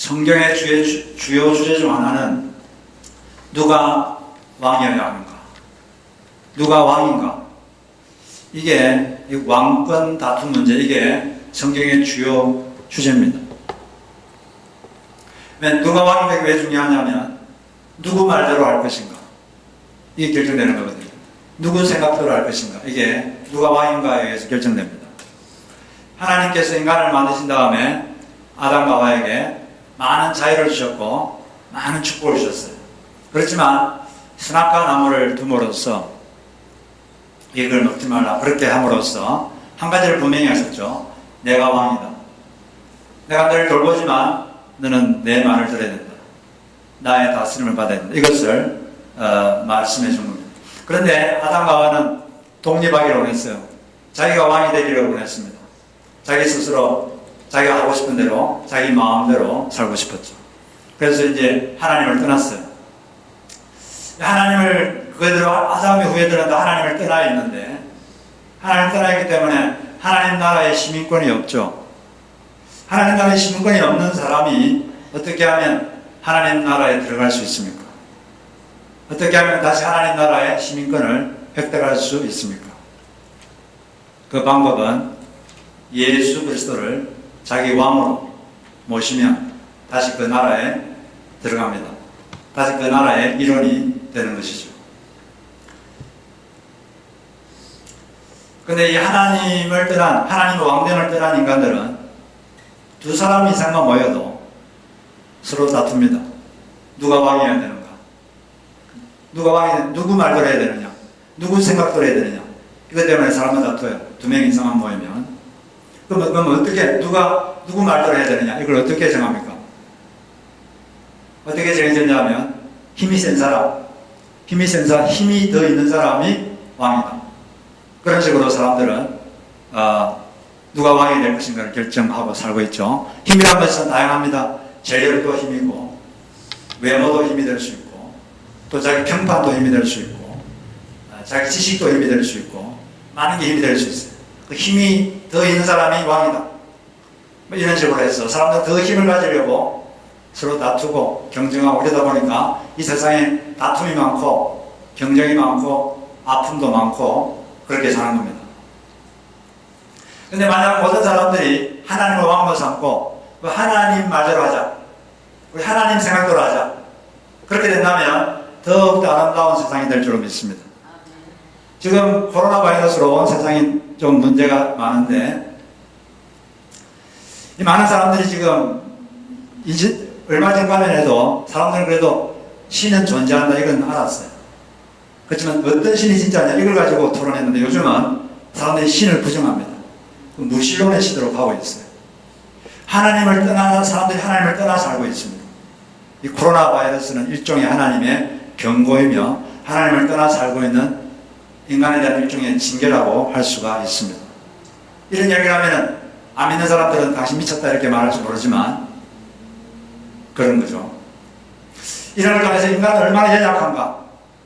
성경의 주요 주제 중 하나는 누가 왕이어야 하는가? 누가 왕인가? 이게 왕권 다툼 문제, 이게 성경의 주요 주제입니다. 누가 왕인가 왜 중요하냐면 누구 말대로 할 것인가? 이게 결정되는 거거든요. 누구 생각대로 할 것인가? 이게 누가 왕인가에 의해서 결정됩니다. 하나님께서 인간을 만드신 다음에 아담과 하와에게 많은 자유를 주셨고 많은 축복을 주셨어요. 그렇지만 선악과 나무를 둠으로써 이걸 먹지 말라 그렇게 함으로써 한 가지를 분명히 하셨죠. 내가 왕이다. 내가 너를 돌보지만 너는 내 말을 들어야 된다. 나의 다스림을 받아야 된다. 이것을 말씀해 준 겁니다. 그런데 아담과 하와는 독립하기를 원했어요. 자기가 왕이 되기를 원했습니다. 자기 스스로 자기가 하고 싶은 대로 자기 마음대로 살고 싶었죠. 그래서 이제 하나님을 떠났어요. 하나님을 그대로 아담의 후예들은 하나님을 떠나 있는데 하나님을 떠나 있기 때문에 하나님 나라의 시민권이 없죠. 하나님 나라의 시민권이 없는 사람이 어떻게 하면 하나님 나라에 들어갈 수 있습니까? 어떻게 하면 다시 하나님 나라의 시민권을 획득할 수 있습니까? 그 방법은 예수 그리스도를 자기 왕으로 모시면 다시 그 나라에 들어갑니다. 다시 그 나라의 일원이 되는 것이죠. 근데 이 하나님을 떠난, 하나님의 왕됨을 떠난 인간들은 두 사람 이상만 모여도 서로 다툽니다. 누가 왕이어야 되는가? 누구 말대로 해야 되느냐? 누구 생각대로 해야 되느냐? 이것 때문에 사람은 다투어요. 두 명 이상만 모이면. 그럼 어떻게, 누구 말대로 해야 되느냐? 이걸 어떻게 정합니까? 어떻게 정해졌냐면, 힘이 더 있는 사람이 왕이다. 그런 식으로 사람들은, 누가 왕이 될 것인가를 결정하고 살고 있죠. 힘이란 것은 다양합니다. 재력도 힘이고, 외모도 힘이 될 수 있고, 또 자기 평판도 힘이 될 수 있고, 자기 지식도 힘이 될 수 있고, 많은 게 힘이 될 수 있어요. 그 힘이 더 있는 사람이 왕이다. 뭐 이런 식으로 해서 사람들 더 힘을 가지려고 서로 다투고 경쟁하고 이러다 보니까 이 세상에 다툼이 많고 경쟁이 많고 아픔도 많고 그렇게 사는 겁니다. 근데 만약 모든 사람들이 하나님을 왕으로 삼고 하나님 말대로 하자, 우리 하나님 생각대로 하자, 그렇게 된다면 더욱더 아름다운 세상이 될 줄로 믿습니다. 지금 코로나 바이러스로 세상이 좀 문제가 많은데 이 많은 사람들이 지금 얼마 전까지만 해도 사람들은 그래도 신은 존재한다 이건 알았어요. 그렇지만 어떤 신이 진짜냐 이걸 가지고 토론했는데 요즘은 사람들이 신을 부정합니다. 무신론의 시대로 가고 있어요. 하나님을 떠나 사람들이 하나님을 떠나 살고 있습니다. 이 코로나 바이러스는 일종의 하나님의 경고이며 하나님을 떠나 살고 있는 인간에 대한 일종의 징계라고 할 수가 있습니다. 이런 얘기를 하면은 안 믿는 사람들은 당신 미쳤다 이렇게 말할지 모르지만 그런 거죠. 이런 걸 통해서 인간은 얼마나 연약한가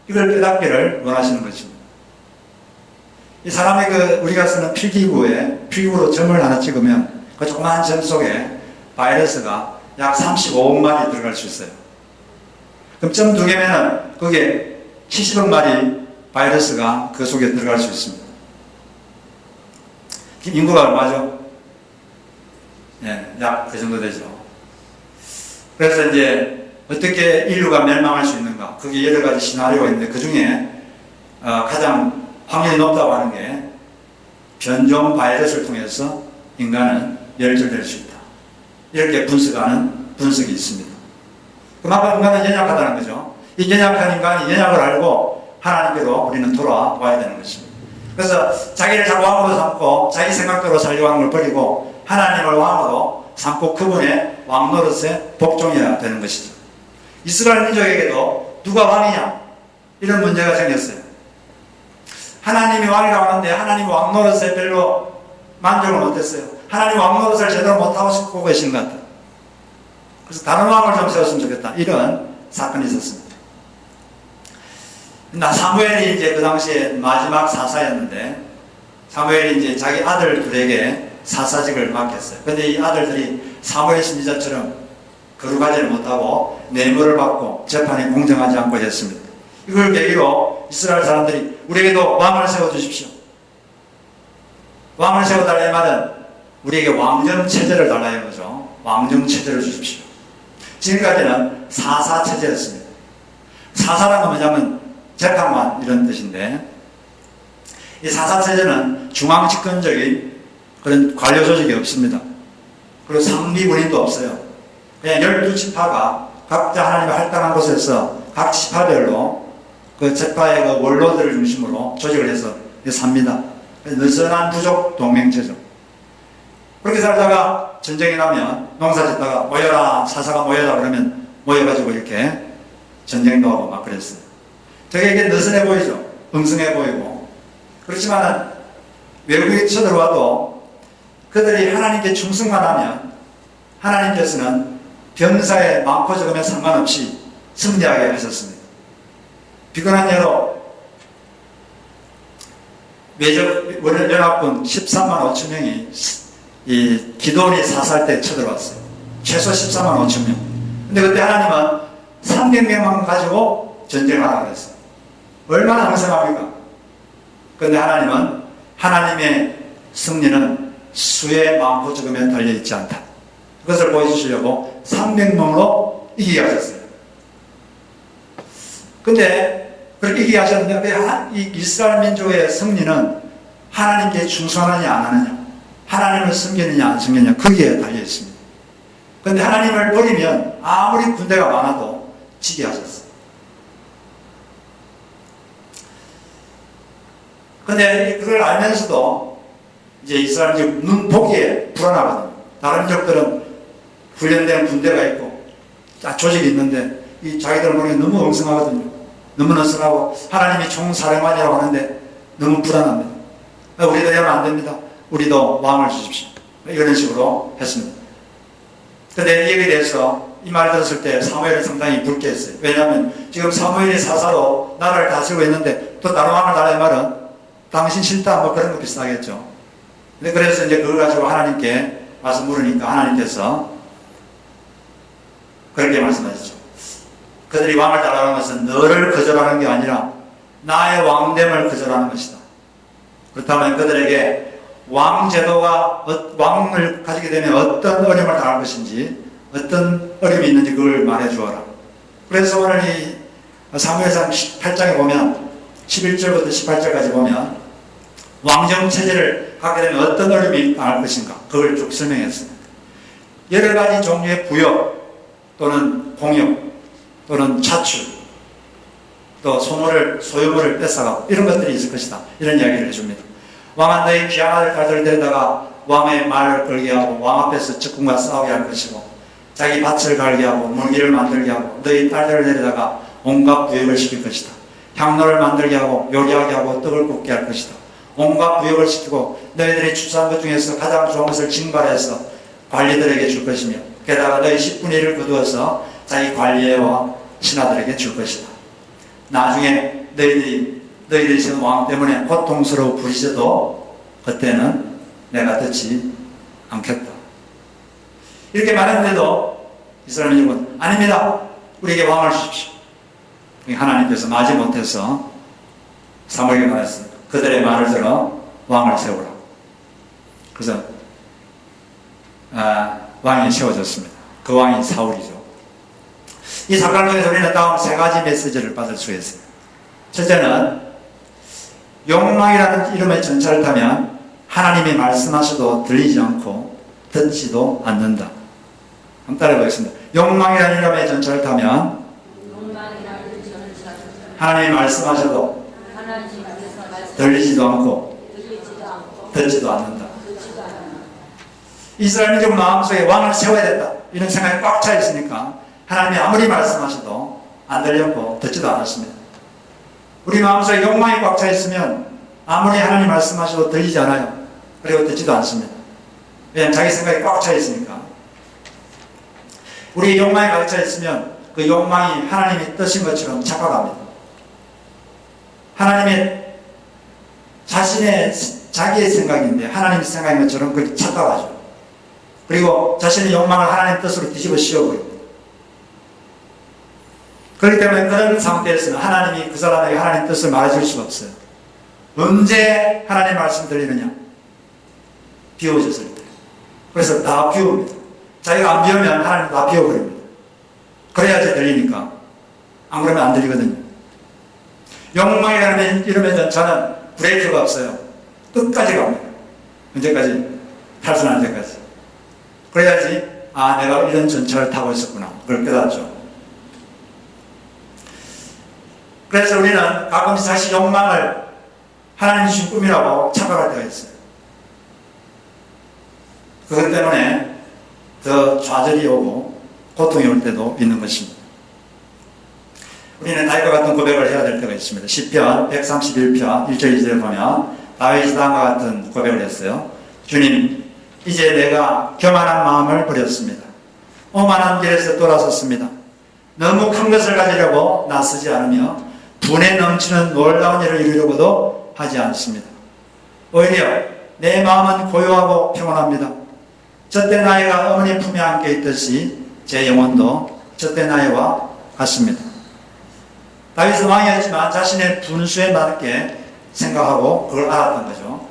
이걸 깨닫기를 원하시는 것입니다. 이 사람의 우리가 쓰는 필기구로 점을 하나 찍으면 그 조그마한 점 속에 바이러스가 약 35억 마리 들어갈 수 있어요. 그럼 점 두 개면은 그게 70억 마리 바이러스가 그 속에 들어갈 수 있습니다. 인구가 얼마죠? 네, 약 그 정도 되죠. 그래서 이제 어떻게 인류가 멸망할 수 있는가? 그게 여러 가지 시나리오가 있는데 그 중에 가장 확률이 높다고 하는 게 변종 바이러스를 통해서 인간은 멸절될 수 있다. 이렇게 분석하는 분석이 있습니다. 그만큼 인간은 연약하다는 거죠. 이 연약한 인간이 연약을 알고 하나님께로 우리는 돌아와야 되는 것입니다. 그래서 자기를 자꾸 왕으로 삼고 자기 생각대로 살려고 하는 걸 버리고 하나님을 왕으로 삼고 그분의 왕 노릇에 복종해야 되는 것이죠. 이스라엘 민족에게도 누가 왕이냐 이런 문제가 생겼어요. 하나님이 왕이라고 하는데 하나님 왕 노릇에 별로 만족을 못했어요. 하나님 왕 노릇을 제대로 못하고 싶고 계신 것 같아요. 그래서 다른 왕을 좀 세웠으면 좋겠다 이런 사건이 있었습니다. 사무엘이 이제 그 당시에 마지막 사사였는데 사무엘이 이제 자기 아들들에게 사사직을 맡겼어요. 근데 이 아들들이 사무엘 선지자처럼 거룩하지를 못하고 뇌물을 받고 재판이 공정하지 않고 했습니다. 이걸 계기로 이스라엘 사람들이 우리에게도 왕을 세워주십시오. 왕을 세워달라는 말은 우리에게 왕정 체제를 달라는 거죠. 왕정 체제를 주십시오. 지금까지는 사사 체제였습니다. 사사란 건 뭐냐면 재판관 이런 뜻인데, 이 사사 체제는 중앙 집권적인 그런 관료 조직이 없습니다. 그리고 상비군인도 없어요. 그냥 12지파가 각자 하나님의 할당한 곳에서 각 지파별로 그 지파의 그 원로들을 중심으로 조직을 해서 삽니다. 느슨한 부족 동맹체죠. 그렇게 살다가 전쟁이 나면 농사 짓다가 모여라, 사사가 모여라 그러면 모여가지고 이렇게 전쟁도 하고 막 그랬어요. 되게 이게 느슨해 보이죠. 엉성해 보이고. 그렇지만 외국이 쳐들어와도 그들이 하나님께 충성만 하면 하나님께서는 병사의 많고 적음에 상관없이 승리하게 하셨습니다. 비근한 예로 연합군 13만 5천 명이 이 기도원이 사살 때 쳐들어왔어요. 최소 13만 5천 명. 근데 그때 하나님은 300명만 가지고 전쟁을 하라 그랬어요. 얼마나 황성합니까? 그런데 하나님은 하나님의 승리는 수의 많고 적음에 달려있지 않다. 그것을 보여주시려고 300명으로 이기게 하셨어요. 근데 그렇게 이기게 하셨는데 왜 이 이스라엘 민족의 승리는 하나님께 충성하느냐 안 하느냐, 하나님을 섬기느냐 안 섬기느냐 거기에 달려있습니다. 그런데 하나님을 버리면 아무리 군대가 많아도 지게 하셨어요. 근데 그걸 알면서도 이제 이스라엘 민족 눈 보기에 불안하거든요. 다른 민족들은 훈련된 군대가 있고 조직이 있는데 이 자기들 보기에 너무 엉성하거든요. 너무 느슨하고 하나님이 총사령관이라고 하는데 너무 불안합니다. 우리도 이러면 안 됩니다. 우리도 왕을 주십시오. 이런 식으로 했습니다. 근데 이 얘기에 대해서 이 말 들었을 때 사무엘은 상당히 불쾌했어요. 왜냐하면 지금 사무엘이 사사로 나라를 다스리고 있는데 또 다른 왕을 달라는 말은 당신 싫다 뭐 그런 거 비슷하겠죠. 그래서 이제 그걸 가지고 하나님께 와서 물으니까 하나님께서 그렇게 말씀하셨죠. 그들이 왕을 달라는 것은 너를 거절하는 게 아니라 나의 왕됨을 거절하는 것이다. 그렇다면 그들에게 왕제도가 왕을 가지게 되면 어떤 어려움을 당할 것인지, 어떤 어려움이 있는지 그걸 말해 주어라. 그래서 오늘 이 사무엘상 8장에 보면 11절부터 18절까지 보면 왕정 체제를 갖게 되면 어떤 어려움이 당할 것인가 그걸 쭉 설명했습니다. 여러 가지 종류의 부역 또는 공역 또는 차출, 또 소유물을 뺏어가고 이런 것들이 있을 것이다. 이런 이야기를 해줍니다. 왕은 너희 귀한 아들 딸들을 데려다가 왕의 말을 걸게 하고 왕 앞에서 적군과 싸우게 할 것이고 자기 밭을 갈게 하고 물기를 만들게 하고 너희 딸들을 데려다가 온갖 부역을 시킬 것이다. 향로를 만들게 하고 요리하게 하고 떡을 굽게 할 것이다. 온갖 부역을 시키고 너희들이 추수한 것 중에서 가장 좋은 것을 징발해서 관리들에게 줄 것이며 게다가 너희 10분의 1을 거두어서 자기 관리와 신하들에게 줄 것이다. 나중에 너희들이 지금 왕 때문에 고통스러워 부리셔도 그때는 내가 듣지 않겠다. 이렇게 말했는데도 이스라엘 민족은 아닙니다. 우리에게 왕을 주십시오. 하나님께서 마지 못해서 사무엘에게 말했습니다. 그들의 말을 들어 왕을 세우라. 그래서 왕이 세워졌습니다. 그 왕이 사울이죠. 이 사건을 통해서 우리는 다음 세 가지 메시지를 받을 수 있어요. 첫째는 욕망이라는 이름의 전차를 타면 하나님이 말씀하셔도 들리지 않고 듣지도 않는다. 한번 따라해 보겠습니다. 욕망이라는 이름의 전차를 타면 하나님이 말씀하셔도 들리지도 않고 듣지도 않는다. 이스라엘 민족 마음속에 왕을 세워야 된다 이런 생각이 꽉 차 있으니까 하나님이 아무리 말씀하셔도 안 들렸고 듣지도 않았습니다. 우리 마음속에 욕망이 꽉 차 있으면 아무리 하나님 말씀하셔도 들리지 않아요. 그리고 듣지도 않습니다. 왜냐하면 자기 생각이 꽉 차 있으니까. 우리 욕망이 꽉 차 있으면 그 욕망이 하나님의 뜻인 것처럼 착각합니다. 하나님의 자기의 생각인데 하나님의 생각인 것처럼 그렇게 착각하죠. 그리고 자신의 욕망을 하나님의 뜻으로 뒤집어 씌워버립니다. 그렇기 때문에 그런 상태에서는 하나님이 그 사람에게 하나님 뜻을 말해줄 수가 없어요. 언제 하나님 말씀 들리느냐? 비워졌을 때. 그래서 다 비웁니다. 자기가 안 비우면 하나님 다 비워버립니다. 그래야지 들리니까. 안 그러면 안 들리거든요. 욕망이라는 이러면 저는 브레이크가 없어요. 끝까지 갑니다. 언제까지? 탈선할 때까지. 그래야지 아 내가 이런 전철을 타고 있었구나. 그걸 깨닫죠. 그래서 우리는 가끔씩 사실 욕망을 하나님이 주신 꿈이라고 착각할 때가 있어요. 그것 때문에 더 좌절이 오고 고통이 올 때도 있는 것입니다. 우리는 다윗과 같은 고백을 해야 될 때가 있습니다. 시편 131편 1절 2절에 보면 다윗이 다음과 같은 고백을 했어요. 주님, 이제 내가 교만한 마음을 버렸습니다. 오만한 길에서 돌아섰습니다. 너무 큰 것을 가지려고 나서지 않으며 분에 넘치는 놀라운 일을 이루려고도 하지 않습니다. 오히려 내 마음은 고요하고 평온합니다. 젖된 아이가 어머니 품에 안겨 있듯이 제 영혼도 젖된 아이와 같습니다. 다윗은 왕이었지만 자신의 분수에 맞게 생각하고 그걸 알았던 거죠.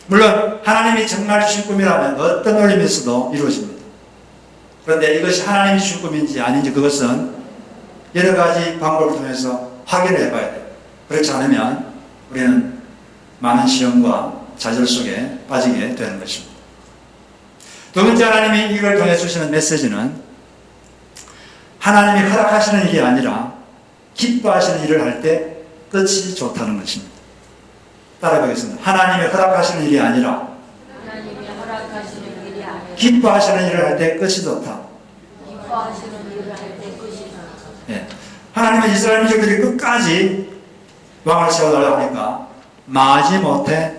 물론 하나님이 정말 주신 꿈이라면 어떤 어려움에서도 이루어집니다. 그런데 이것이 하나님이 주신 꿈인지 아닌지 그것은 여러 가지 방법을 통해서 확인을 해봐야 돼요. 그렇지 않으면 우리는 많은 시험과 좌절 속에 빠지게 되는 것입니다. 두 번째 하나님이 이걸 통해 주시는 메시지는 하나님이 허락하시는 일이 아니라 기뻐하시는 일을 할 때 끝이 좋다는 것입니다. 따라가겠습니다. 하나님이 허락하시는 일이 아니라 기뻐하시는 일을 할 때 끝이 좋다. 예. 하나님은 이스라엘 민족들이 끝까지 왕을 세워달라고 하니까 마지못해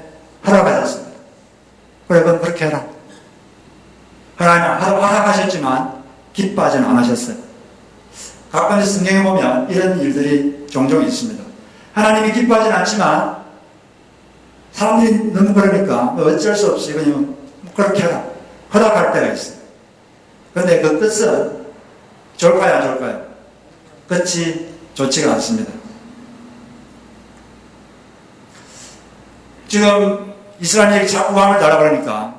허락하셨습니다. 그래 그럼 그렇게 해라. 하나님은 허락하셨지만 기뻐하지는 않으셨어요. 가끔 성경에 보면 이런 일들이 종종 있습니다. 하나님이 기뻐하지는 않지만 사람들이 너무 그러니까 어쩔 수 없이 그냥 그렇게 해라. 허락할 때가 있어요. 그런데 그 끝은 좋을까요? 안 좋을까요? 끝이 좋지가 않습니다. 지금 이스라엘이 자꾸 왕을 달라고 그러니까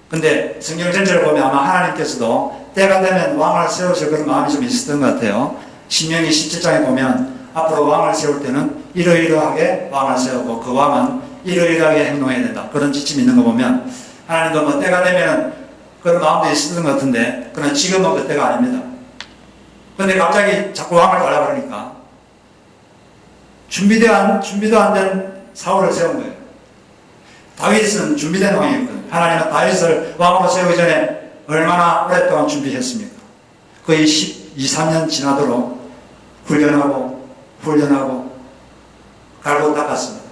근데 성경 전체를 보면 아마 하나님께서도 때가 되면 왕을 세우실 그런 마음이 좀 있었던 것 같아요. 신명기 17장에 보면 앞으로 왕을 세울 때는 이러이러하게 왕을 세우고 그 왕은 이러이러하게 행동해야 된다. 그런 지침이 있는 거 보면 하나님도 뭐 때가 되면 그런 마음도 있었던 것 같은데 그러나 지금은 그때가 아닙니다. 그런데 갑자기 자꾸 왕을 달라고 그러니까 준비도 안 된 사울을 세운 거예요. 다윗은 준비된 왕이었거든요. 하나님은 다윗을 왕으로 세우기 전에 얼마나 오랫동안 준비했습니까? 거의 12, 3년 지나도록 훈련하고 갈고 닦았습니다.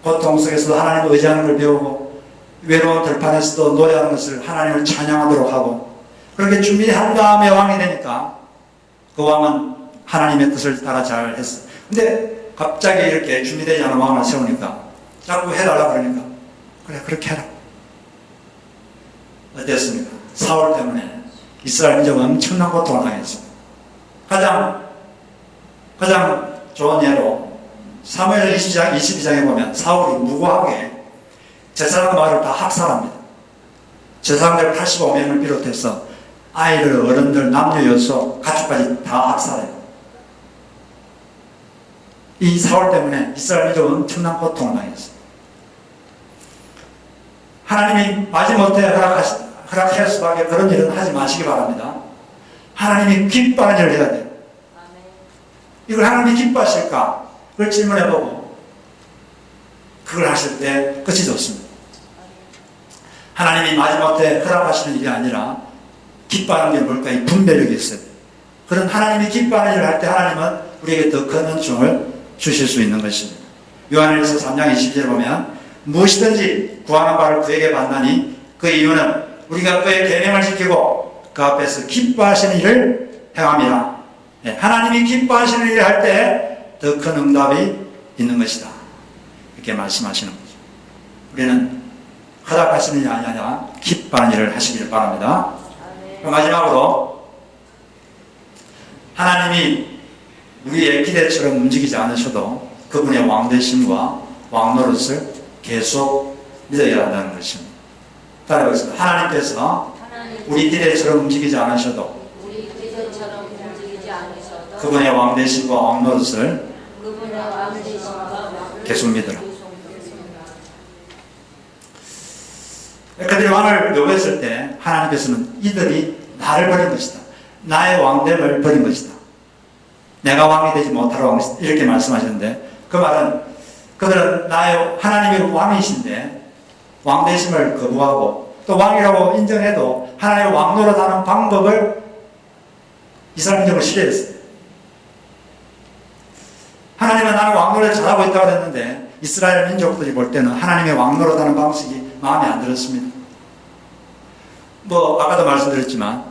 고통 속에서도 하나님을 의지하는 걸 배우고 외로운 들판에서도 노래하는 것을 하나님을 찬양하도록 하고 그렇게 준비한 다음에 왕이 되니까 그 왕은 하나님의 뜻을 따라 잘 했어요. 근데 갑자기 이렇게 준비되지 않은 왕을 세우니까 자꾸 해달라고 그러니까 그래 그렇게 해라. 어땠습니까? 사울 때문에 이스라엘 민족은 엄청난 고통을 당했습니다. 가장 좋은 예로 사무엘 22장에 보면 사울이 무고하게 제사장 마을을 다 학살합니다. 제사장들 85명을 비롯해서 아이들, 어른들, 남녀, 여소, 가축까지 다 학살해요. 이 사울 때문에 이스라엘 민족은 엄청난 고통을 당했어요. 하나님이 마지못해 허락할 수밖에 그런 일은 하지 마시기 바랍니다. 하나님이 기뻐하는 일을 해야 돼요. 이걸 하나님이 기뻐하실까? 그걸 질문해보고 그걸 하실 때 끝이 좋습니다. 하나님이 마지못해 허락하시는 일이 아니라 기뻐하는 게 뭘까? 이 분별력이 있어요. 그런 하나님이 기뻐하는 일을 할 때 하나님은 우리에게 더 큰 은총을 주실 수 있는 것입니다. 요한일서 3장 20절에 보면 무엇이든지 구하는 바를 그에게 받나니 그 이유는 우리가 그의 계명을 지키고 그 앞에서 기뻐하시는 일을 행함이라. 하나님이 기뻐하시는 일을 할 때 더 큰 응답이 있는 것이다. 이렇게 말씀하시는 거죠. 우리는 허락하시는 일이 아니라 기뻐하는 일을 하시길 바랍니다. 마지막으로 하나님이 우리의 기대처럼 움직이지 않으셔도 그분의 왕되심과 왕노릇을 계속 믿어야 한다는 것입니다. 따라하겠습니다. 하나님께서 우리 기대처럼 움직이지 않으셔도 그분의 왕되심과 왕노릇을 계속 믿으라. 그들이 왕을 묘했을 때 하나님께서는 이들이 나를 버린 것이다. 나의 왕됨을 버린 것이다. 내가 왕이 되지 못하러 왕 것이다. 이렇게 말씀하셨는데 그 말은 그들은 나의 하나님의 왕이신데 왕되심을 거부하고 또 왕이라고 인정해도 하나님의 왕노릇하는 방법을 이스라엘 민족을 싫어했어요. 하나님은 나는 왕노릇을 잘하고 있다고 했는데 이스라엘 민족들이 볼 때는 하나님의 왕노릇하는 방식이 마음에 안 들었습니다. 아까도 말씀드렸지만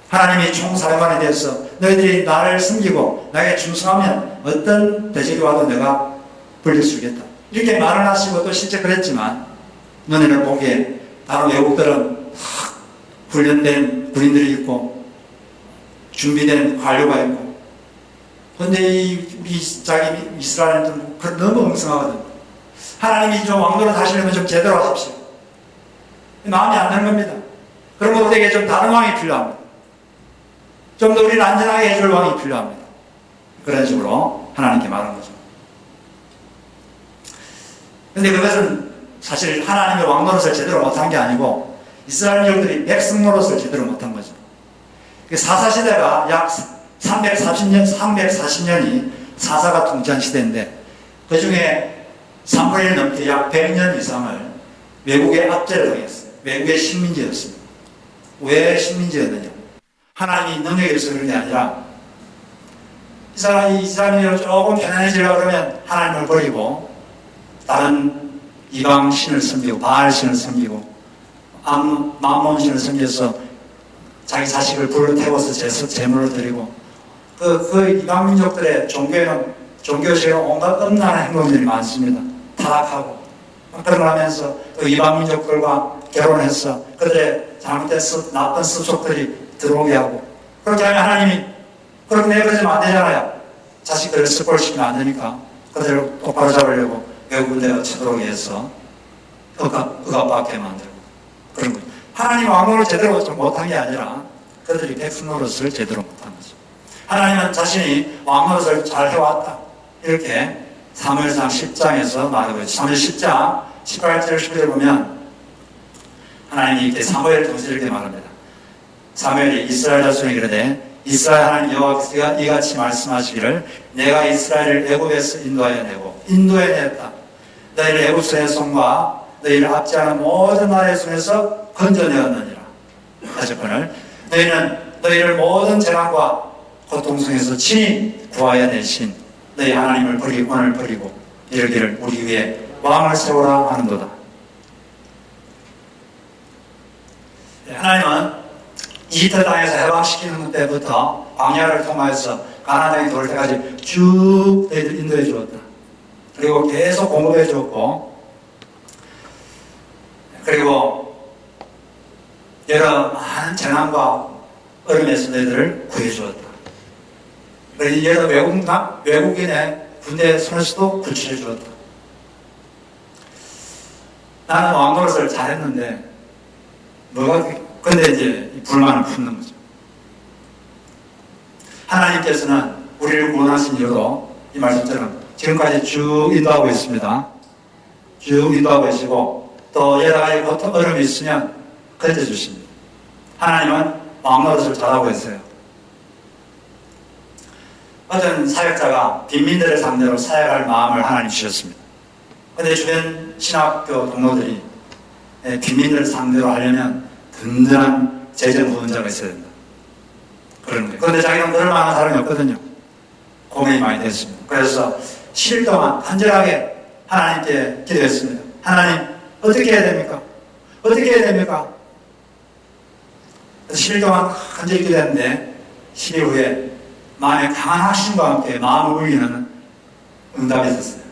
하나님이 총사령관에 대해서 너희들이 나를 섬기고 나에게 충성하면 어떤 대적이 와도 내가 불릴 수 있겠다. 이렇게 말을 하시고 또 실제 그랬지만 너네는 보기에 다른 외국들은 훈련된 군인들이 있고 준비된 관료가 있고 근데 우리 자기 이스라엘은 너무 엉성하거든. 하나님이 좀 왕노릇 하시려면 좀 제대로 하십시오. 마음이 안 드는 겁니다. 그러면 우리에게 좀 다른 왕이 필요합니다. 좀 더 우리를 안전하게 해줄 왕이 필요합니다. 그런 식으로 하나님께 말한 거죠. 근데 그것은 사실 하나님의 왕노릇을 제대로 못한 게 아니고 이스라엘 민족들이 백성 노릇을 제대로 못한 거죠. 사사시대가 약 340년이 사사가 통치한 시대인데 그 중에 3분의 1 넘게 약 100년 이상을 외국의 압제를 당했어요. 외국의 식민지였습니다. 왜 식민지였느냐? 하나님이 능력이 있어서 그런 게 아니라 이스라엘이 조금 편안해지려고 그러면 하나님을 버리고 다른 이방 신을 섬기고 바알 신을 섬기고 맘몬 신을 섬겨서 자기 자식을 불을 태워서 제물을 드리고 그 이방 민족들의 종교식에 온갖 음란한 행동들이 많습니다. 타락하고 그런 걸 하면서 그 이방 민족들과 결혼해서 그들의 잘못된 나쁜 습속들이 들어오게 하고 그렇게 하면 하나님이 그렇게 내버리면 안 되잖아요. 자식들을 습골시키면 안 되니까 그들을 똑바로 잡으려고 외국 군대가 쳐들어오게 해서 억압받게 만들고 그런 거죠. 하나님 왕노릇을 제대로 못한 게 아니라 그들이 백성 노릇을 제대로 못한 거죠. 하나님은 자신이 왕노릇을 잘 해왔다. 이렇게 사무엘상 10장에서 말하고 있죠. 사무엘 10장 18절 10절을 보면 하나님이 이렇게 사무엘 통해서 이렇게 말합니다. 사무엘이 이스라엘 자손에게 이르되 이스라엘 하나님 여호와께서 이같이 말씀하시기를 내가 이스라엘을 애굽에서 인도해냈다. 너희를 애굽의 손과 너희를 압제하는 모든 나라의 손에서 건져내었느니라. 다시 번을 너희는 너희를 모든 재난과 고통 속에서 친히 구하여 내신 너희 하나님을 오늘 버리고 이르기를 우리 위에 왕을 세우라 하는도다. 하나님은 이집트 땅에서 해방시키는 때부터 광야를 통해서 가나안 땅에 돌 때까지 쭉 너희들 인도해 주었다. 그리고 계속 공급해 주었고 그리고 여러 많은 재난과 어려움에서 너희들을 구해 주었다. 여러 외국인의 군대 손에서도 구출해 주었다. 나는 왕노릇을 잘했는데 근데 이제 불만을 품는 거죠. 하나님께서는 우리를 구원하신 이유로 이 말씀처럼 지금까지 쭉 인도하고 있습니다. 쭉 인도하고 계시고 또 여러 가지 고통 어려움이 있으면 건져주십니다. 하나님은 왕노릇을 잘하고 있어요. 어떤 사역자가 빈민들을 상대로 사역할 마음을 하나님 주셨습니다. 그런데 주변 신학교 동료들이 빈민들을 상대로 하려면 든든한 재정 후원자가 있어야 된다. 그런 거예요. 그런데 자기는 그럴 만한 사람이 없거든요. 고민이 많이 됐습니다. 그래서 10일 동안 간절하게 하나님께 기도했습니다. 하나님, 어떻게 해야 됩니까? 어떻게 해야 됩니까? 10일 동안 간절히 기도했는데 10일 후에 마음에 강한 확신과 함께 마음을 울리는 응답이 있었어요.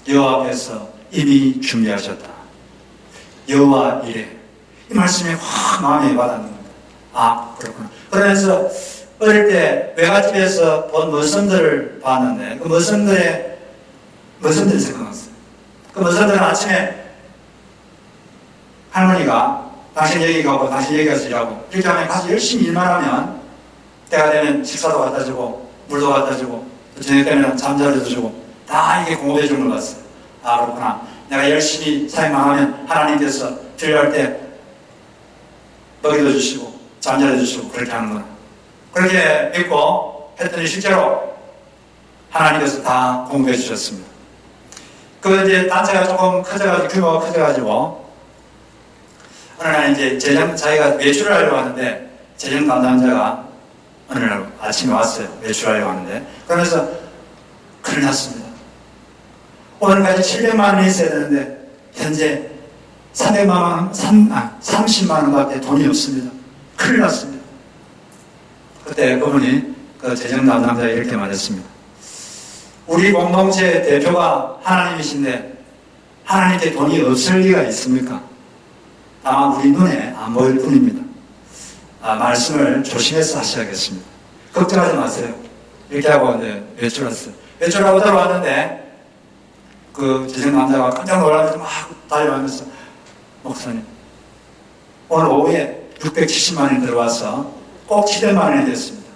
여호와 앞에서 이미 준비하셨다. 여호와 이래. 이 말씀이 확 마음에 와닿는 겁니다. 아, 그렇구나. 그러면서 어릴 때 외갓집에서 본 머슴들을 봤는데 그 머슴들이 생각났어요. 그 머슴들은 아침에 할머니가 당신 여기 가고 당신 여기 가서 일하고 이렇게 하면 가서 열심히 일만 하면 때가 되면 식사도 갖다 주고 물도 갖다 주고 저녁 되면 잠자리도 주고 다 이게 공급해 주는 걸 봤어요. 아 그렇구나. 내가 열심히 사역만 하면 하나님께서 필요할 때 먹이도 주시고 잠자리도 주시고 그렇게 하는구나. 그렇게 믿고 했더니 실제로 하나님께서 다 공급해 주셨습니다. 그 이제 단체가 조금 커져가지고 규모가 커져가지고 어느 날 이제 자기가 외출을 하려고 하는데 재정 담당자가 어느 날 아침에 왔어요. 외출하려고 하는데 그러면서 큰일 났습니다. 오늘까지 700만 원이 있어야 되는데 현재 30만 원밖에 돈이 없습니다. 큰일 났습니다. 그때 그분이 그 재정 담당자가 이렇게 말했습니다. 우리 공동체 대표가 하나님이신데 하나님께 돈이 없을 리가 있습니까? 다만 우리 눈에 안 보일 뿐입니다. 말씀을 조심해서 하셔야겠습니다. 걱정하지 마세요. 이렇게 하고 이제 외출했어요. 외출하고 들어왔는데 그 재정 남자가 깜짝 놀라면서 막 달려가면서 목사님 오늘 오후에 670만 원이 들어와서 꼭 700만 원이 됐습니다.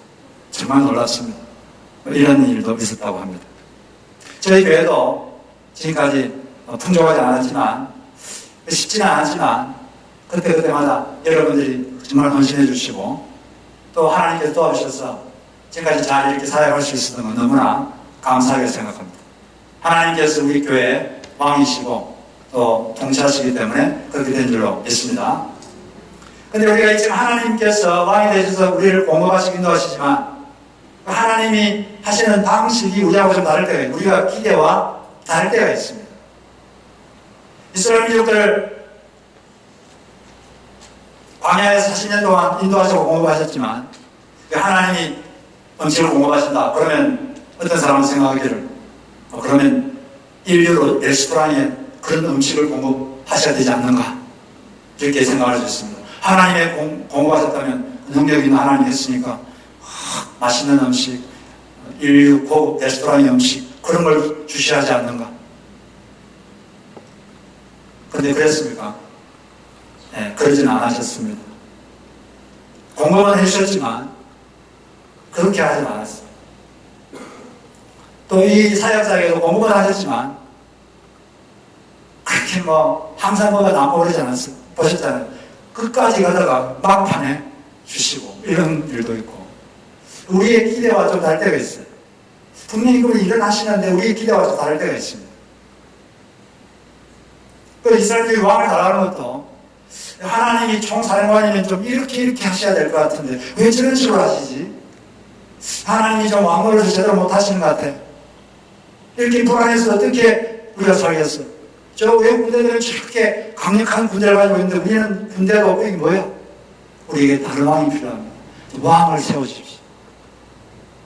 정말 놀랐습니다. 이런 일도 있었다고 합니다. 저희 교회도 지금까지 풍족하지 않았지만 쉽지는 않았지만 그때마다 여러분들이 정말 헌신해 주시고 또 하나님께서 도와주셔서 지금까지 잘 이렇게 사역할 수 있었던 건 너무나 감사하게 생각합니다. 하나님께서 우리 교회 왕이시고 또 통치하시기 때문에 그렇게 된 줄로 믿습니다. 그런데 우리가 지금 하나님께서 왕이 되셔서 우리를 공급하시고 인도하시지만 하나님이 하시는 방식이 우리하고 좀 다를 때가 있어요. 우리가 기대와 다를 때가 있습니다. 이스라엘 민족들을 광야에서 40년 동안 인도하시고 공급하셨지만 하나님이 음식을 공급하신다. 그러면 어떤 사람은 생각하기를 그러면 인류로 레스토랑에 그런 음식을 공급하셔야 되지 않는가 이렇게 생각할 수 있습니다. 하나님의 공급하셨다면 능력 있는 하나님이 했으니까 맛있는 음식, 인류 고급 레스토랑의 음식 그런 걸 주셔야 하지 않는가. 그런데 그랬습니까? 네, 그러진 않으셨습니다. 공급은 해주셨지만 그렇게 하지 않았어요. 또 이 사역자에게도 공급은 하셨지만 그렇게 항상 뭐가 남고 그러지 않았어요. 보셨잖아요. 끝까지 가다가 막판에 주시고 이런 일도 있고 우리의 기대와 좀 다를 때가 있어요. 분명히 그분이 일을 하시는데 우리의 기대와 좀 다를 때가 있습니다. 그 이스라엘이 왕을 달라는 것도 하나님이 총사령관이면 좀 이렇게 하셔야 될 것 같은데 왜 저런 식으로 하시지? 하나님이 좀 왕노릇을 제대로 못 하시는 것 같아. 이렇게 불안해서 어떻게 우리가 살겠어? 저 외국 군대들은 저렇게 강력한 군대를 가지고 있는데 우리는 군대가 없고 이게 뭐야? 우리에게 다른 왕이 필요합니다. 왕을 세워주십시오.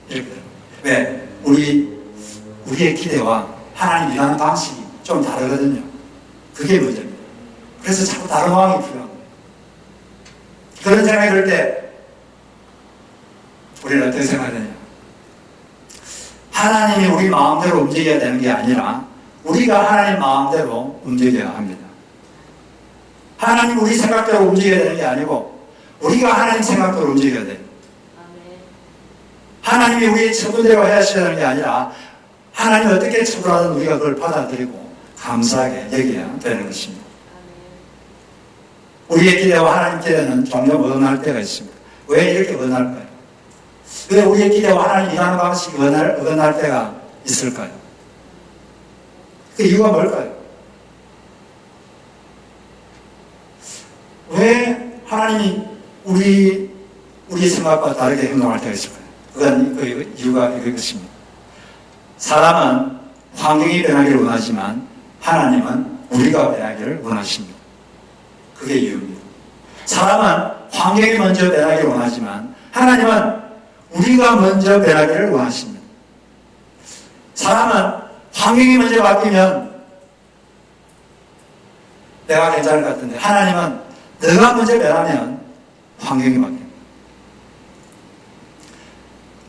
이렇게 돼요. 왜? 우리의 기대와 하나님 일하는 방식이 좀 다르거든요. 그게 문제입니다. 그래서 자꾸 다른 왕이 필요합니다. 그런 생각이 들 때 우리는 어떻게 생각하느냐? 하나님이 우리 마음대로 움직여야 되는 게 아니라 우리가 하나님 마음대로 움직여야 합니다. 하나님 우리 생각대로 움직여야 되는 게 아니고 우리가 하나님 생각대로 움직여야 돼요. 하나님이 우리의 처분대로 하셔야 되는 게 아니라 하나님이 어떻게 처분하든 우리가 그걸 받아들이고 감사하게 여겨야 되는 것입니다. 우리의 기대와 하나님 기대는 종종 어긋날 때가 있습니다. 왜 이렇게 어긋날까요? 왜 우리의 기대와 하나님 일하는 방식이 어긋날 때가 있을까요? 그 이유가 뭘까요? 왜 하나님이 우리 생각과 다르게 행동할 때가 있을까요? 그건 그 이유가 이것입니다. 사람은 환경이 변하기를 원하지만 하나님은 우리가 변하기를 원하십니다. 그게 이유입니다. 사람은 환경이 먼저 변하기를 원하지만 하나님은 우리가 먼저 변하기를 원하십니다. 사람은 환경이 먼저 바뀌면 내가 괜찮을 것 같은데 하나님은 내가 먼저 변하면 환경이 바뀝니다.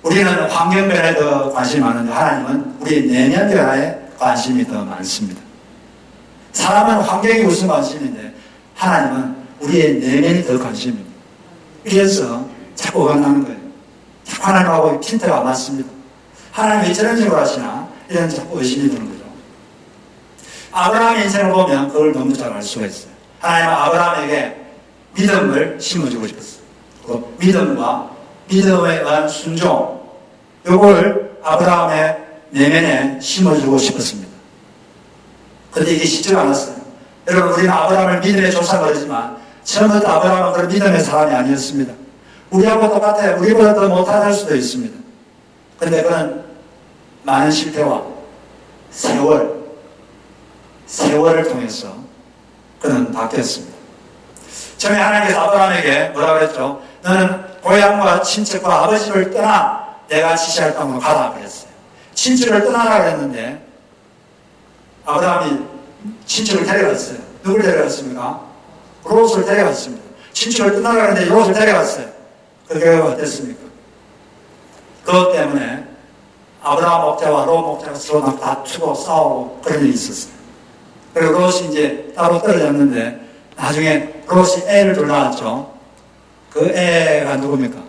우리는 환경 변화에 더 관심이 많은데 하나님은 우리 내면 변화에 관심이 더 많습니다. 사람은 환경이 우선 관심인데 하나님은 우리의 내면이 더 관심입니다. 그래서 자꾸 어긋나는 거예요. 자꾸 하나님하고 핀트가 안 맞습니다. 하나님 왜 저런 식으로 하시나? 이런 자꾸 의심이 드는 거죠. 아브라함의 인생을 보면 그걸 너무 잘 알 수가 있어요. 하나님은 아브라함에게 믿음을 심어주고 싶었어요. 그 믿음과 믿음에 의한 순종, 요걸 아브라함의 내면에 심어주고 싶었습니다. 그런데 이게 쉽지가 않았어요. 여러분, 우리는 아브라함을 믿음의 조상을 그러지만 처음부터 아브라함은 그런 믿음의 사람이 아니었습니다. 우리하고 똑같아요. 우리보다 더 못할 수도 있습니다. 그런데 그는 많은 실패와 세월을 통해서 그는 바뀌었습니다. 처음에 하나님께서 아브라함에게 뭐라고 그랬죠? 너는 고향과 친척과 아버지를 떠나 내가 지시할 땅으로 가라 그랬어요. 친척을 떠나라 그랬는데 아브라함이 친척을 데려갔어요. 누굴 데려갔습니까? 롯을 데려갔습니다. 친척을 떠나라 그랬는데 롯을 데려갔어요. 그 결과가 어땠습니까? 그것 때문에 아브라함 목자와 롯 목자가 서로 다투고 싸우고 그런 일이 있었어요. 그리고 롯이 이제 따로 떨어졌는데 나중에 롯이 애를 둘 낳았죠. 그 애가 누굽니까?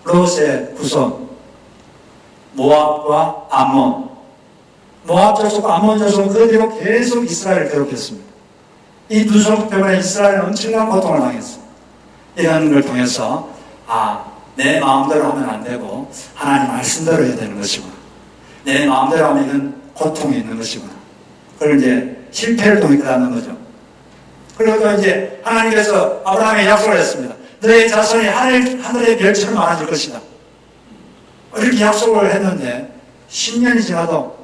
롯의 후손 모압과 암몬. 모압 족속과 암몬 족속은 그 뒤로 계속 이스라엘을 괴롭혔습니다. 이 두 족속 때문에 이스라엘은 엄청난 고통을 당했어요. 이런 걸 통해서 내 마음대로 하면 안 되고 하나님 말씀대로 해야 되는 것이구나. 내 마음대로 하면 이건 고통이 있는 것이구나. 그걸 이제 실패를 통해 깨닫는 거죠. 그리고 또 이제 하나님께서 아브라함에게 약속을 했습니다. 너의 자손이 하늘의 별처럼 많아질 것이다. 이렇게 약속을 했는데 10년이 지나도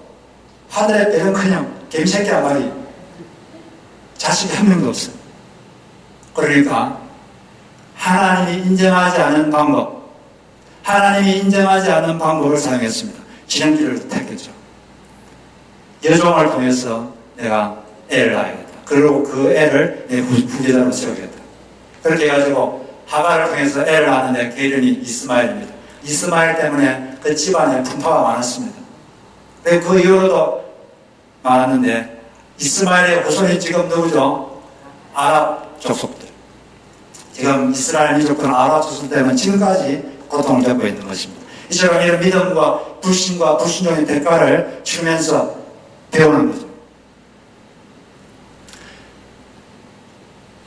하늘의 별은 그냥 개미새끼 한 마리, 자식이 한 명도 없어요. 그러니까 하나님이 인정하지 않은 방법, 하나님이 인정하지 않은 방법을 사용했습니다. 지름길을 택했죠. 여종을 통해서 내가 애를 낳아야겠다. 그리고 그 애를 내 후계자로 세우겠다. 그렇게 해가지고 하가를 통해서 애를 낳았는데 그 이름이 이스마엘입니다. 이스마엘 때문에 그 집안에 분파가 많았습니다. 그리고 그 이후로도 많았는데 이스마엘의 후손이 지금 누구죠? 아랍 족속들. 지금 이스라엘 민족들은 아랍 족속 때문에 지금까지 고통을 겪고 있는 것입니다. 이처럼 이런 믿음과 불신과 불순종의 대가를 치면서 배우는 거죠.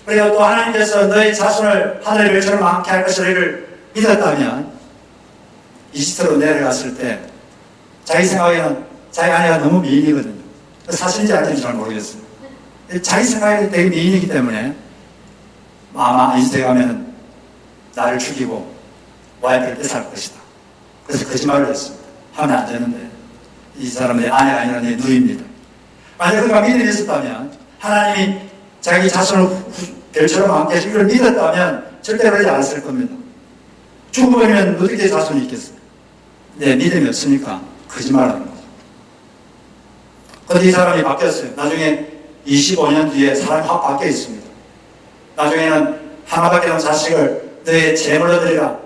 그리고 또 하나님께서 너희 자손을 하늘의 별처럼 많게 할 것이라 이를 믿었다면 이집트로 내려갔을 때 자기 생각에는 자기 아내가 너무 미인이거든요. 사실인지 아닌지 잘 모르겠어요. 자기 생각에는 되게 미인이기 때문에 아마 이집트에 가면 나를 죽이고 와이프를 뺏어갈 것이다. 그래서 거짓말을 했습니다. 하면 안 되는데 이 사람은 내 아내가 아니라 내 누이입니다. 만약 그가 믿음이 있었다면 하나님이 자기 자손을 별처럼 많게 해주기를 이걸 믿었다면 절대 그러지 않았을 겁니다. 죽어버리면 어떻게 자손이 있겠어요? 네, 믿음이 없으니까 거짓말하는 거죠. 그런데 이 사람이 바뀌었어요. 나중에 25년 뒤에 사람이 확 바뀌어 있습니다. 나중에는 하나밖에 없는 자식을 너의 제물로 드리라,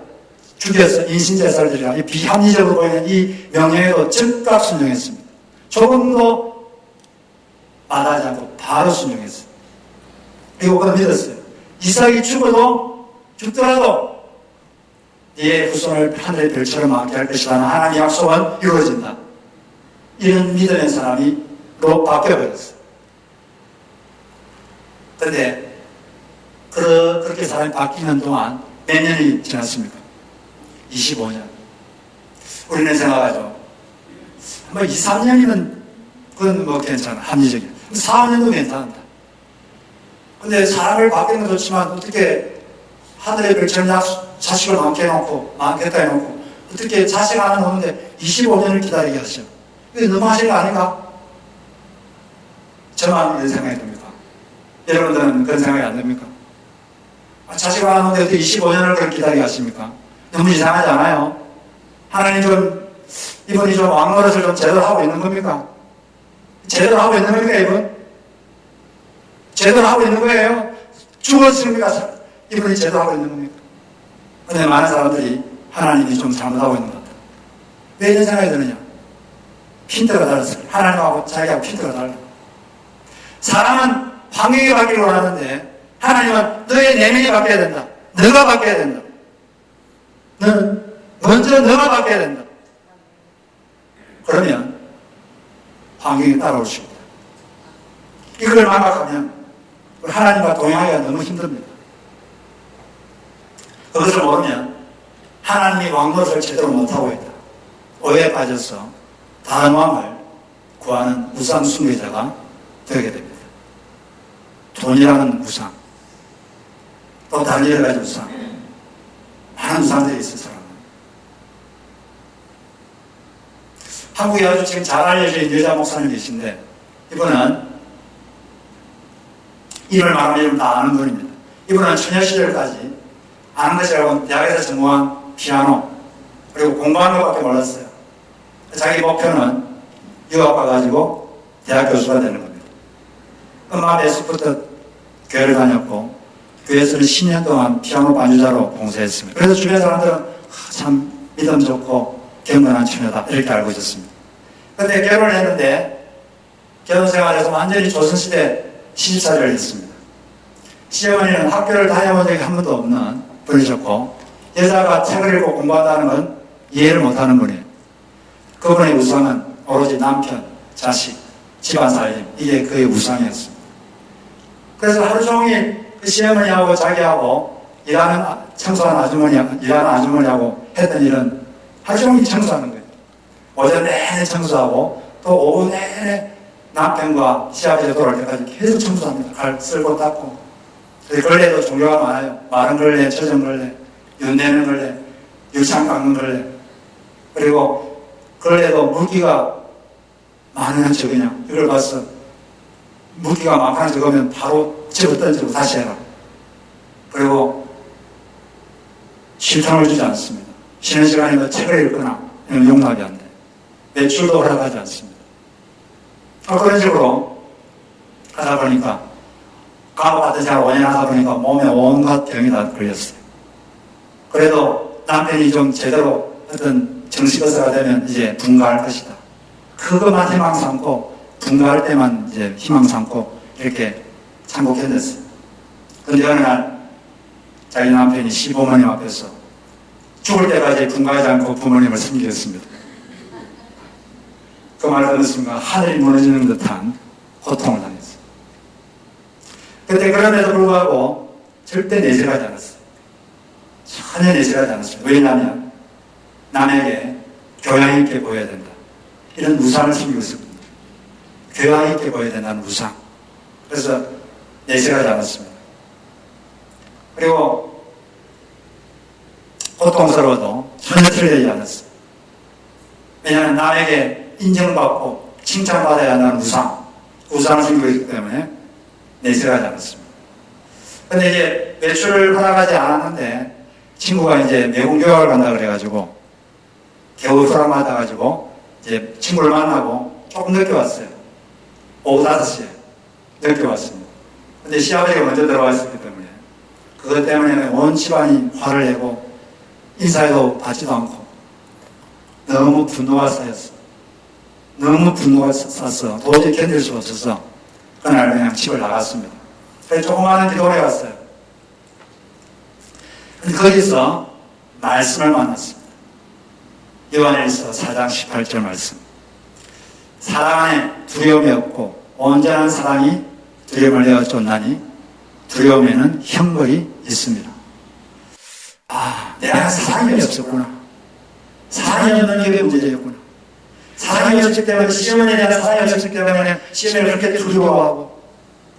죽여서 인신제사를 드리라, 이 비합리적으로 보이는 이 명령에도 즉각 순종했습니다. 조금도 말하지 않고 바로 순종했어요. 그리고 그걸 믿었어요. 이삭이 죽더라도 네 후손을 하늘의 별처럼 많게 할 것이라는 하나님의 약속은 이루어진다. 이런 믿음의 사람이로 바뀌어버렸어요. 그런데 그렇게 사람이 바뀌는 동안 몇 년이 지났습니까? 25년. 우리는 생각하죠. 뭐 2, 3년이면 그건 뭐 괜찮아. 합리적이야. 4, 5년도 괜찮다. 근데 사람을 바뀌는 건 좋지만 어떻게 하늘의 별처럼 자식을 많게 해놓고 많겠다 해놓고 어떻게 자식 하나 놓는데 25년을 기다리게 하죠. 이게 너무 하신 거 아닌가? 저만 이런 생각이 듭니까? 여러분들은 그런 생각이 안 듭니까? 자식 하나 놓는데 어떻게 25년을 그렇게 기다리게 하십니까? 너무 이상하지 않아요? 하나님 이분이 좀 왕노릇을 좀 제대로 하고 있는 겁니까? 제대로 하고 있는 겁니까, 이분? 제대로 하고 있는 거예요? 죽었습니까? 이분이 제대로 하고 있는 겁니까? 그런데 많은 사람들이 하나님이 좀 잘못하고 있는 것 같아요. 왜 이런 생각이 드느냐? 핀트가 달랐어요. 하나님하고 자기하고 핀트가 달라. 사람은 환경이 바뀌기를 원하는데 하나님은 너의 내면이 바뀌어야 된다. 너가 바뀌어야 된다. 너는 먼저 너가 바뀌어야 된다. 그러면 환경이 따라올 수 있다. 이걸 망각하면 하나님과 동행하기가 너무 힘듭니다. 그것을 모르면 하나님이 왕노릇을 제대로 못하고 있다. 오해에 빠져서 다른 왕을 구하는 우상 숭배자가 되게 됩니다. 돈이라는 우상, 또 다른 여러 가지 우상, 많은 우상들이 있을 사람은. 한국에 아주 지금 잘 알려진 여자 목사님 계신데, 이분은 이름을 말하면 다 아는 분입니다. 이분은 처녀 시절까지 아는 것이라고 대학에서 전공한 피아노, 그리고 공부하는 것밖에 몰랐어요. 자기 목표는 유학 가가지고 대학 교수가 되는 겁니다. 음악 예술부터 교회를 다녔고, 교회에서는 10년 동안 피아노 반주자로 봉사했습니다. 그래서 주변 사람들은 참 믿음 좋고 경건한 처녀다 이렇게 알고 있었습니다. 그런데 결혼을 했는데 결혼 생활에서 완전히 조선시대 시집살이를 했습니다. 시어머니는 학교를 다녀본 적이 한 번도 없는 분이셨고, 여자가 책을 읽고 공부한다는 건 이해를 못하는 분이에요. 그분의 우상은 오로지 남편, 자식, 집안 살림, 이게 그의 우상이었습니다. 그래서 하루 종일 그 시어머니하고 자기하고 일하는 아주머니하고 했던 일은 하루 종일 청소하는 거예요. 오전 내내 청소하고 또 오후 내내 남편과 시아버지가 돌아올 때까지 계속 청소합니다. 갈 쓸고 닦고. 걸레도 종류가 많아요. 마른 걸레, 젖은 걸레, 윤 내는 걸레, 유창 깎는 걸레. 그리고 걸레도 물기가 많으냐 적으냐 이걸 봐서 물기가 많거나 적으면 바로 집어 던지고 다시 해라. 그리고 실탄을 주지 않습니다. 쉬는 시간에 뭐 책을 읽거나 이런 용납이 안 돼. 매출도 허락하지 않습니다. 그런 식으로 하다 보니까 간호 같은 생활을 5년 하다 보니까 몸에 온갖 병이 다 걸렸어요. 그래도 남편이 좀 제대로 어떤 정식의사가 되면 이제 분가할 것이다. 그것만 희망 삼고 분가할 때만 이제 희망 삼고 이렇게 참고 견뎠어요. 그런데 어느 날 자기 남편이 시부모님 앞에서 죽을 때까지 분가하지 않고 부모님을 섬기겠습니다. 그 말을 듣는 순간 하늘이 무너지는 듯한 고통을 당했어요. 그때 그럼에도 불구하고 절대 내색하지 않았어요. 전혀 내색하지 않았어요. 왜냐하면 남에게 교양 있게 보여야 된다. 이런 우상을 숨기고 있습니다. 교양 있게 보여야 된다는 우상. 그래서 내색하지 않았습니다. 그리고 고통스러워도 전혀 틀리지 않았어요. 왜냐하면 남에게 인정받고 칭찬받아야 한다는 우상을 숨기고 있기 때문에 내색하지 않았습니다. 근데 이제 외출을 허락하지 않았는데 친구가 이제 미국 유학을 간다 그래가지고 겨울 허락받아가지고 이제 친구를 만나고 조금 늦게 왔어요. 오후 5시에 늦게 왔습니다. 근데 시아버지가 먼저 들어와 있었기 때문에 그것 때문에 온 집안이 화를 내고 인사에도 받지도 않고 너무 분노가 쌓였어. 너무 분노가 쌓여서 도저히 견딜 수 없어서 그날 그냥 집을 나갔습니다. 그래서 조그마한 기도원에 갔어요. 거기서 말씀을 만났습니다. 요한일서 4장 18절 말씀. 사랑 안에 두려움이 없고 온전한 사랑이 두려움을 내어 쫓나니 두려움에는 형벌이 있습니다. 내가 사랑이 없었구나. 사랑이 없는 게 문제였구나. 사랑이 없기 때문에 시험에 대한 사랑이 없기 때문에 시험을 그렇게 두려워하고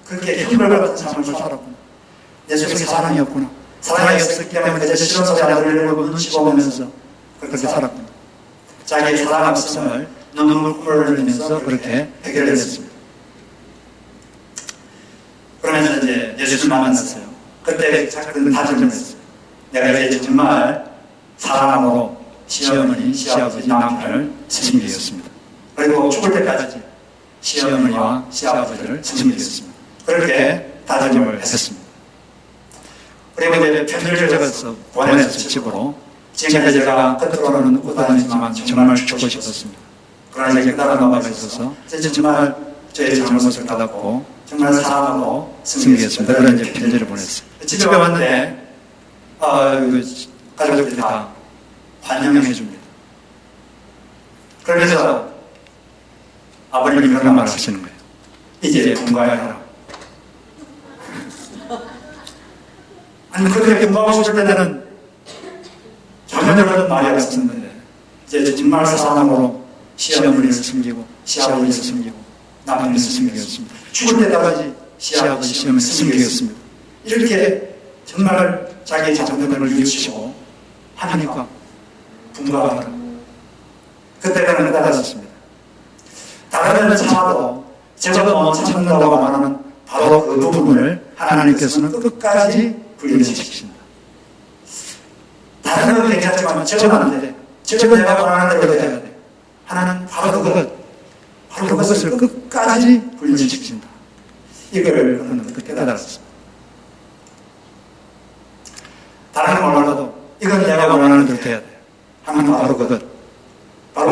그렇게 형벌받은 삶을 살았구나. 내 속에 사랑이 없구나. 사랑이 없었기 때문에 내 시험 소리 안 들으려고 눈치 보면서 그렇게 살았구나. 자기의 사랑 없음을 눈물을 흘리면서 그렇게 해결을 했습니다. 그러면서 이제 예수를 만났어요. 그때 작은 다짐을 했어요. 내가 이제 정말 사랑으로 시어머니, 시아버지, 남편을 섬기겠습니다. 그리고 죽을 때까지 시어머니와 시아버지를 섬기겠습니다. 그렇게 다짐을 했습니다. 그리고 이제 편지를 적어서 보내서 집으로 지금까지 제가 겉으로는 웃고 다녔지만 정말 죽고 싶었습니다. 그러나 이제 깨달은 바가 있어서 이제 정말 저의 잘못을 깨닫고 정말 사랑하고 섬기겠습니다. 그런 이제 편지를 보냈어요. 집에 왔는데 가족들이 다 환영해 줍니다. 그래서 아버님이 그런 말을 하시는 거예요. 이제 분가해라. 아니 그렇게 분가하고 싶을 때는 전혀 그런 말이 없었는데 이제 정말 사랑으로 시어머니를 섬기고 시아버지를 섬기고 남편을 섬기겠습니다. 죽을 때까지 시아버지 시어머니를 섬기겠습니다. 이렇게 정말 자기의 자존감을 뉘우치고 하니까 분가가 하라. 그때 그는 깨달았습니다. 다른 참아도 제가 뭐 참는다고 말하는 바로 그 부분을 하나님께서는 끝까지 불륜시키신다. 다른 건 괜찮지만 저건 안 돼. 저건 내가 원하는 대로 돼야 돼. 하나는 바로 그것을 끝까지 불륜시킨다. 이걸 그는 그때 깨달았습니다. 다른 건 몰라도 이건 내가 원하는 대로 돼야 돼. 하나는 바로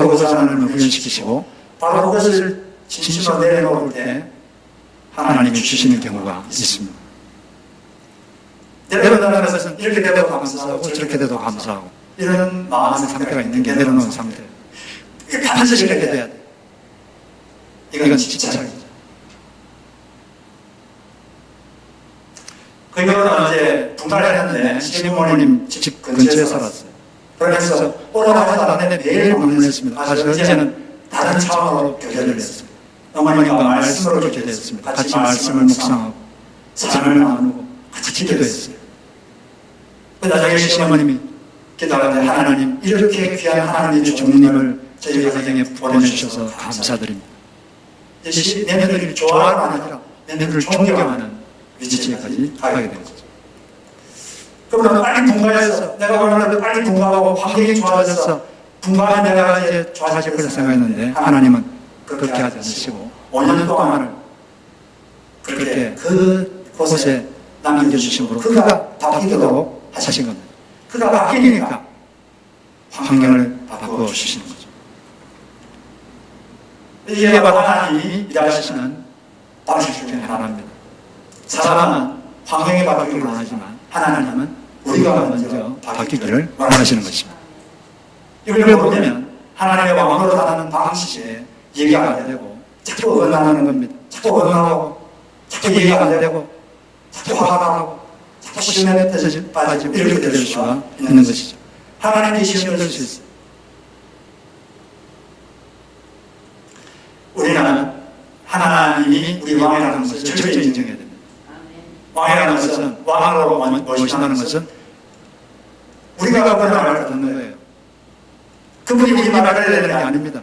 그것을 하나님을 훈련시키시고 바로 그것을 진심으로 내려놓을 때 하나님이 주시는 경우가 있습니다. 내려놓는 것은 이렇게 돼도 감사하고 저렇게 돼도 감사하고 이런 마음의 상태가 있는 게 내려놓은 상태. 이게 반드시 이렇게 돼야 돼. 이건 집착이죠. 그 이후로는 어제 분가를 했는데 시부모님 집 근처에 살았어요. 그래서 오라고 하지 않았는데 매일 방문했습니다. 가서 이제는 다른 차원으로 교제를 했습니다. 어머님과 말씀으로 교제했습니다. 같이 말씀을 묵상하고 삶을 나누고 같이 기도했어요. 나중에 시어머님이 기도하는데 하나님 이렇게 귀한 하나님의 종님을 저희 가정에 보내주셔서 감사드립니다. 내 며느리를 좋아하는 아니라 내 며느리를 존경하는 위치에까지 가게 된 거죠. 그러면 빨리 분가해서 내가 원하는 빨리 분가하고 환경이 좋아져서 분가하면 내가 이제 좋아질 거라 생각했는데 하나님은 그렇게 하지 않으시고 5년 동안을 그렇게 그곳에 남겨주심으로 그가 바뀌도록 하신 겁니다. 그가 바뀌니까 환경을 바꾸어 주시는 거죠. 이게 바로 하나님이 일하시는 방식 중에 하나입니다. 사람은 환경이 바뀌기를 원하지만 하나님은 우리가 먼저 바뀌기를 원하시는 것입니다. 이걸 보면 하나님의 왕으로 사는 방식에 얘기가 안 되고 자꾸 어긋나는 겁니다. 자꾸 어긋나고 자꾸 얘기가 안 되고 자꾸 화가 나고 자꾸 시험에 빠지고 이렇게 될 수가 있는 것이죠. 하나님께 시험을 될 수 있어요. 우리는 하나님이 우리 왕이라는 것을 철저히 인정해야 됩니다. 왕이라는 것은 왕으로 모신다는 것은 우리가 그런 말을 듣는 거예요. 그분이 우리 말을 해야 되는 게 아닙니다.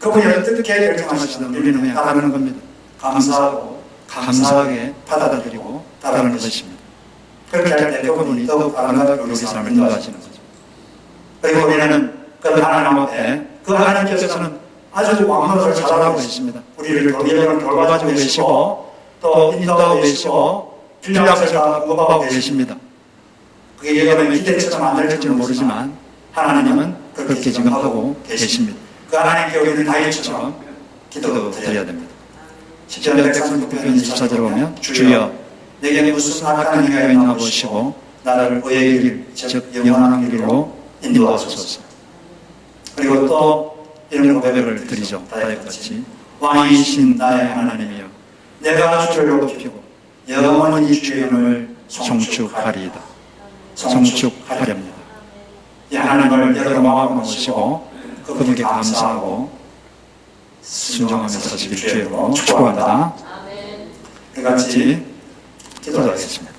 그분이 어떻게 결정하시든 우리는 그냥 따르는 겁니다. 감사하고 감사하게 받아들이고 따르는 것입니다. 그렇게 할 때 그분이 더욱 아름답게 우리 삶을 인도하시는 거죠. 그리고 우리는 그 하나님 앞에 그 하나님께서는 아주 왕노릇을 잘하고 계십니다. 우리를 돌봐주고 계시고 또 인도하고 계시고 필요 앞에서 다 공급하고 계십니다. 그게 여러분의 기대처럼 안 될지는 모르지만 하나님은 그렇게 지금 하고 계십니다. 그 하나님께 우리는 다윗처럼 기도드려야 됩니다. 10편 136편 24절을 보면 주여 내게 무슨 악한 행위가 있나 보시고 나를 의의 길, 즉 영원한 길로 인도하소서. 그리고 또 이런 고백을 드리죠. 다윗같이 왕이신 나의 하나님이여 내가 주를 높이고 영원히 주의 이름을 송축하리이다. 송축하렵니다. 이 하나님을 여러 마음으로 모시고 그분께 감사하고 순종하며 사시길 주의 이름으로 축복합니다. 같이 기도하겠습니다.